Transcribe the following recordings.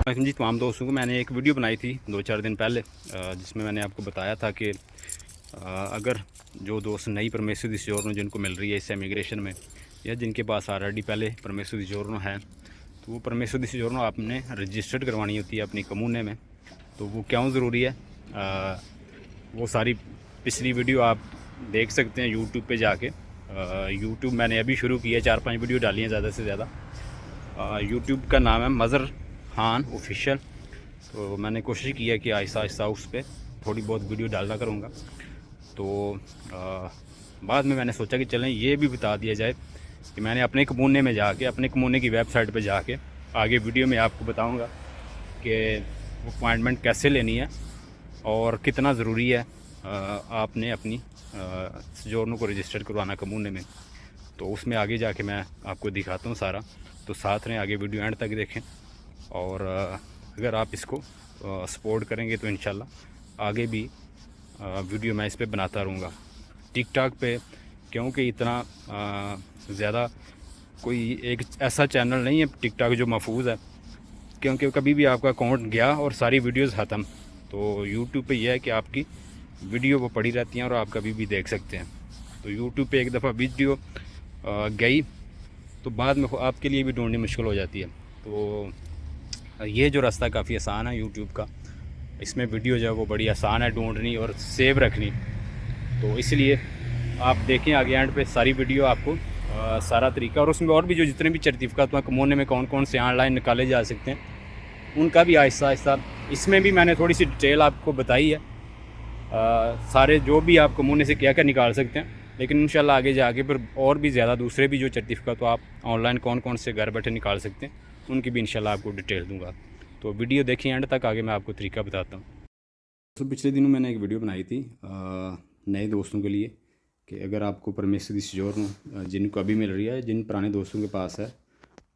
जी तमाम दोस्तों को मैंने एक वीडियो बनाई थी 2-4 दिन पहले, जिसमें मैंने आपको बताया था कि अगर जो दोस्त नई परमिशन दी सोजोर्नो जिनको मिल रही है इस इमिग्रेशन में, या जिनके पास ऑलरेडी पहले परमिशन दी सोजोर्नो है, तो वो परमिशन दी सोजोर्नो आपने रजिस्टर्ड करवानी होती है अपनी कमूने में। तो वो क्यों ज़रूरी है, वो सारी पिछली वीडियो आप देख सकते हैं यूट्यूब पे जाके। यूट्यूब मैंने अभी शुरू किया, 4-5 वीडियो डाली हैं ज़्यादा से ज़्यादा। यूट्यूब का नाम है मज़र खान ऑफिशियल। तो मैंने कोशिश की है कि आहिस्ता आहिस्ता उस पर थोड़ी बहुत वीडियो डालना करूँगा। तो बाद में मैंने सोचा कि चलें ये भी बता दिया जाए कि मैंने अपने कमूने में जाके, अपने कमूने की वेबसाइट पे जाके आगे वीडियो में आपको बताऊँगा कि वो अपॉइंटमेंट कैसे लेनी है और कितना ज़रूरी है आपने अपनी सोजोर्नो को रजिस्टर करवाना कमूने में। तो उसमें आगे जाके मैं आपको दिखाता हूँ सारा। तो साथ में आगे वीडियो एंड तक देखें, और अगर आप इसको सपोर्ट करेंगे तो इंशाल्लाह आगे भी वीडियो मैं इस पे बनाता रहूँगा। टिकटॉक पे क्योंकि इतना ज़्यादा कोई एक ऐसा चैनल नहीं है टिकटॉक जो महफूज है, क्योंकि कभी भी आपका अकाउंट गया और सारी वीडियोस ख़त्म। तो यूट्यूब पे यह है कि आपकी वीडियो वो पड़ी रहती हैं और आप कभी भी देख सकते हैं। तो यूट्यूब पे एक दफ़ा वीडियो गई तो बाद में आपके लिए भी ढूंढनी मुश्किल हो जाती है। तो ये जो रास्ता काफ़ी आसान है यूट्यूब का, इसमें वीडियो जो है वो बड़ी आसान है ढूंढनी और सेव रखनी। तो इसलिए आप देखें आगे एंड पे सारी वीडियो आपको सारा तरीका, और उसमें और भी जो जितने भी सर्टिफिकेट हैं कमोने में कौन कौन से ऑनलाइन निकाले जा सकते हैं उनका भी आहिस्ता आहिस्ता इसमें भी मैंने थोड़ी सी डिटेल आपको बताई है। सारे जो भी आप कमूने से क्या क्या निकाल सकते हैं, लेकिन इंशाल्लाह आगे जाके फिर और भी ज़्यादा दूसरे भी जो सर्टिफिकेट तो आप ऑनलाइन कौन कौन से घर बैठे निकाल सकते हैं उनकी भी इंशाल्लाह आपको डिटेल दूंगा। तो वीडियो देखिए एंड तक, आगे मैं आपको तरीका बताता हूँ। तो पिछले दिनों मैंने एक वीडियो बनाई थी नए दोस्तों के लिए कि अगर आपको परमिशन दी सोजोर्नो जिनको अभी मिल रही है, जिन पुराने दोस्तों के पास है,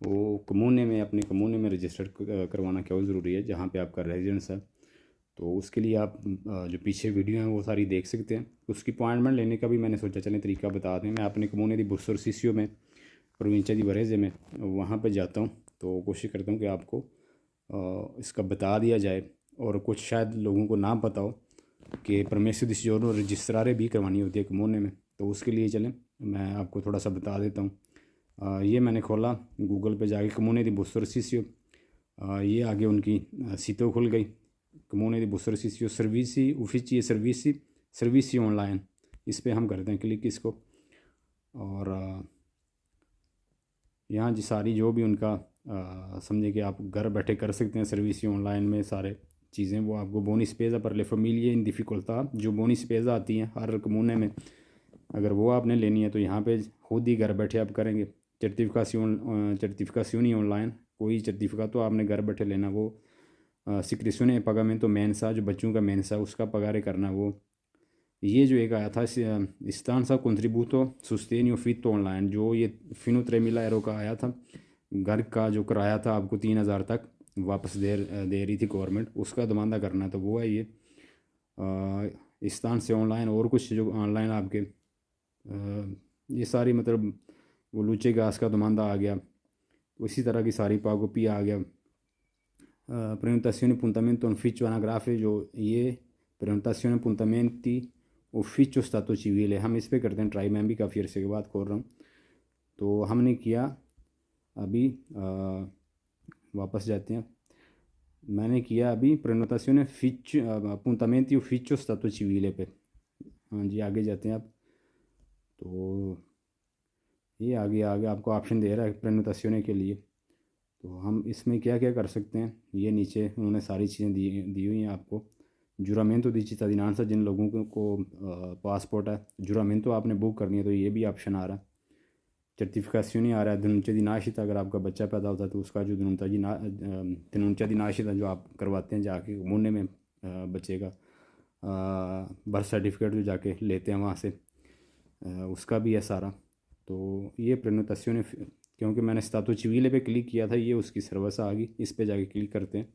वो कमूने में अपने कमूने में रजिस्टर करवाना क्यों ज़रूरी है जहाँ पे आपका रेजिडेंस है। तो उसके लिए आप जो पीछे वीडियो हैं वो सारी देख सकते हैं। उसकी अपॉइंटमेंट लेने का भी मैंने सोचा चलें तरीका बता दें। मैं अपने कमूने दी बुरसर सीसीओ में, प्रोविंचा दी बरेजे में, वहाँ पर जाता हूँ तो कोशिश करता हूँ कि आपको इसका बता दिया जाए। और कुछ शायद लोगों को ना पता हो कि परमिशन दी सोजोर्नो रजिस्ट्रारे भी करवानी होती है कमूने में, तो उसके लिए चलें मैं आपको थोड़ा सा बता देता हूँ। ये मैंने खोला गूगल पे जाके कमूने दी बुरसर सीसीओ, ये आगे उनकी सीटों खुल गई। कमूने दी बुरसर सीसीओ सर्विसी uffici सर्विसी ऑनलाइन, इस पर हम करते हैं क्लिक इसको। और यहाँ जी सारी जो भी उनका समझे कि आप घर बैठे कर सकते हैं सर्विस ऑनलाइन में सारे चीज़ें, वो आपको बोनी स्पेज़ा पर ले फैमिली इन डिफ़िकल्टा जो बोनी स्पेज़ा आती हैं हर कमूने में, अगर वो आपने लेनी है तो यहाँ पे खुद ही घर बैठे आप करेंगे। सर्टिफिकासियोनी ऑनलाइन, कोई सर्टिफिकेट तो आपने घर बैठे लेना, वो सिक्रेशने पागामेंटो मेंसा जो बच्चों का मेंसा उसका पगारे करना। वो ये जो एक आया था इस्तांसा कंट्रीब्यूटो सुस्टेनियो फिटो ऑनलाइन, जो ये फिनो 3.000 का आया था। घर का जो किराया था आपको 3,000 तक वापस दे रही थी गवर्नमेंट, उसका दमांदा करना, तो वो है ये इस्तान से ऑनलाइन। और कुछ जो ऑनलाइन आपके ये सारी मतलब वो लूचे घास का दमांदा आ गया, उसी तरह की सारी पागोपी आ गया। prenotazione appuntamento ufficio anagrafe, जो ये prenotazione appuntamenti ufficio stato civile, हम इस पर करते हैं ट्राई। मैं भी काफ़ी अरसे के बाद खोल रहा हूँ। तो हमने किया अभी वापस जाते हैं, मैंने किया अभी prenotazione appuntamenti ufficio stato civile पे। हाँ जी आगे जाते हैं आप। तो ये आगे आगे आपको ऑप्शन दे रहा है prenotazione के लिए। तो हम इसमें क्या क्या कर सकते हैं, ये नीचे उन्होंने सारी चीज़ें दी हुई हैं आपको। जुरामेंटो दी cittadinanza, जिन लोगों को पासपोर्ट है, जुरामेंटो आपने बुक करनी है तो ये भी ऑप्शन आ रहा है। सर्टिफिकेशन आ रहा है, denuncia di nascita, अगर आपका बच्चा पैदा होता है तो उसका जो denuncia di nascita जो आप करवाते हैं जाके कमूने में बच्चे का बर्थ सर्टिफिकेट जो जाके लेते हैं वहाँ से, उसका भी है सारा। तो ये prenotazione, क्योंकि मैंने स्टातो चिविले पे क्लिक किया था, ये उसकी सर्विस आ गई, इस पे जाके क्लिक करते हैं।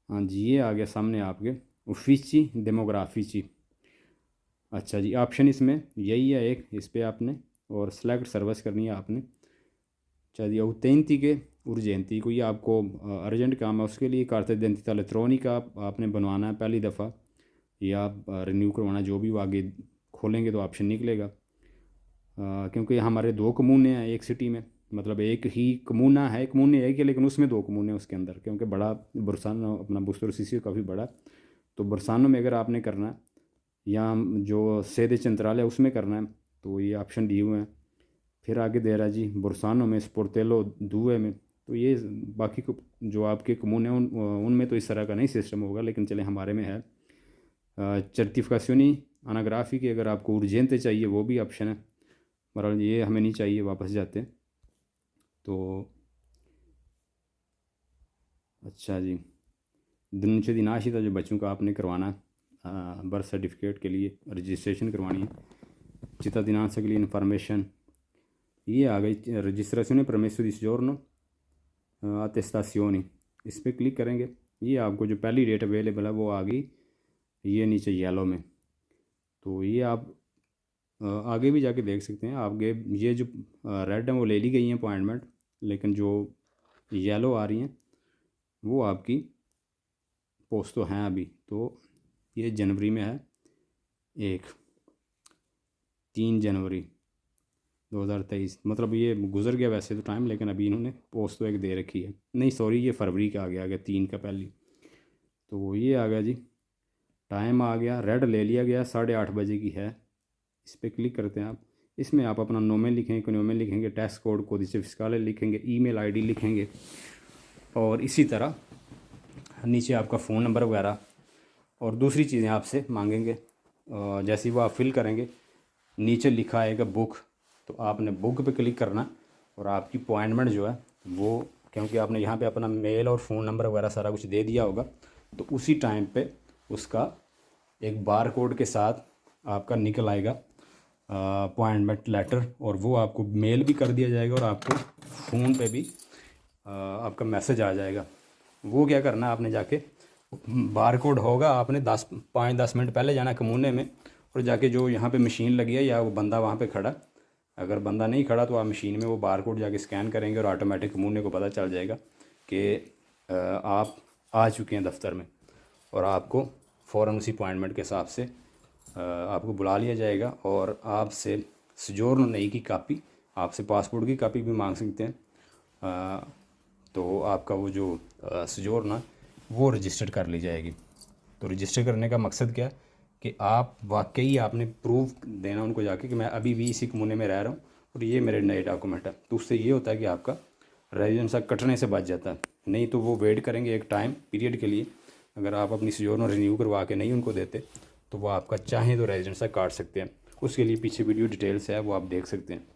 हाँ जी ये आ गया सामने आपके uffici demografici। अच्छा जी ऑप्शन इसमें यही है एक, इस पे आपने और सेलेक्ट सर्विस करनी है आपने। अच्छा जी autentiche urgenti, कोई आपको अर्जेंट काम है, उसके लिए carta d'identità elettronica आपने बनवाना है पहली दफ़ा, या आप रिन्यू करवाना, जो भी वो आगे खोलेंगे तो ऑप्शन निकलेगा। क्योंकि हमारे 2 कमूने हैं एक सिटी में, मतलब एक ही कमूना है, कमूने एक ही, लेकिन उसमें 2 कमूने हैं उसके अंदर, क्योंकि बड़ा बरसानो अपना बुस्तरो सीसी काफ़ी बड़ा। तो बरसानो में अगर आपने करना है, या जो सेदे चंद्राल है उसमें करना है, तो ये ऑप्शन दिए हुए हैं। फिर आगे दे रहा है जी बुरसानो में, स्पोर्टेलो दुए में। तो ये बाकी को जो आपके कमून हैं उनमें तो इस तरह का नहीं सिस्टम होगा, लेकिन चले हमारे में है। certificazioni अनाग्राफी की अगर आपको urgente चाहिए वो भी ऑप्शन है, मगर ये हमें नहीं चाहिए, वापस जाते हैं। तो अच्छा जी, denuncia di nascita जो बच्चों का आपने करवाना है बर्थ सर्टिफिकेट के लिए रजिस्ट्रेशन करवानी है। cittadinanza के लिए इन्फॉर्मेशन ये आ गई। रजिस्ट्रेशन परमेसो di soggiorno attestazioni, इस पर क्लिक करेंगे। ये आपको जो पहली डेट अवेलेबल है वो आ गई, ये नीचे येलो में। तो ये आप आगे भी जाके देख सकते हैं। आगे ये जो रेड हैं वो ले ली गई हैं अपॉइंटमेंट, लेकिन जो येलो आ रही हैं वो आपकी पोस्ट तो हैं अभी। तो ये जनवरी में है, 3 जनवरी 2023, मतलब ये गुजर गया वैसे तो टाइम, लेकिन अभी इन्होंने पोस्ट तो एक दे रखी है। नहीं सॉरी, ये फरवरी का आ गया 3 का पहली। तो ये आ गया जी, टाइम आ गया, रेड ले लिया गया, 8:30 बजे की है। इस पर क्लिक करते हैं आप। इसमें आप अपना नोमेन लिखेंगे, इकोनोमेन लिखेंगे, टैक्स कोड कोडिce फिस्काले लिखेंगे, ईमेल आईडी लिखेंगे, और इसी तरह नीचे आपका फ़ोन नंबर वगैरह और दूसरी चीज़ें आपसे मांगेंगे। जैसे ही वो आप फिल करेंगे नीचे लिखा आएगा बुक, तो आपने बुक पे क्लिक करना, और आपकी अपॉइंटमेंट जो है वो, क्योंकि आपने यहाँ पे अपना मेल और फ़ोन नंबर वगैरह सारा कुछ दे दिया होगा, तो उसी टाइम पे उसका एक बार कोड के साथ आपका निकल आएगा अपॉइंटमेंट लेटर, और वो आपको मेल भी कर दिया जाएगा, और आपको फ़ोन पे भी आपका मैसेज आ जाएगा। वो क्या करना है, आपने जाके बार कोड होगा, आपने 5-10 मिनट पहले जाना कमूने में, और जाके जो यहाँ पे मशीन लगी है या वो बंदा वहाँ पे खड़ा, अगर बंदा नहीं खड़ा तो आप मशीन में वो बार कोड जाके स्कैन करेंगे, और ऑटोमेटिक कमूने को पता चल जाएगा कि आप आ चुके हैं दफ्तर में, और आपको फ़ौरन उसी अपॉइंटमेंट के हिसाब से आपको बुला लिया जाएगा। और आपसे सजोर्नो नई की कापी, आपसे पासपोर्ट की कापी भी मांग सकते हैं। तो आपका वो जो सजोर्नो वो रजिस्टर कर ली जाएगी। तो रजिस्टर करने का मकसद क्या है कि आप वाकई आपने प्रूफ देना उनको जाके कि मैं अभी भी इसी कमूने में रह रहा हूँ और ये मेरे नए डॉक्यूमेंट है। तो उससे ये होता है कि आपका रेजिडेंस कटने से बच जाता है। नहीं तो वो वेट करेंगे एक टाइम पीरियड के लिए, अगर आप अपनी सजोर्नो रिन्यू करवा के नहीं उनको देते तो वो आपका चाहे तो रेजिडेंस काट सकते हैं। उसके लिए पीछे वीडियो डिटेल्स है, वो आप देख सकते हैं।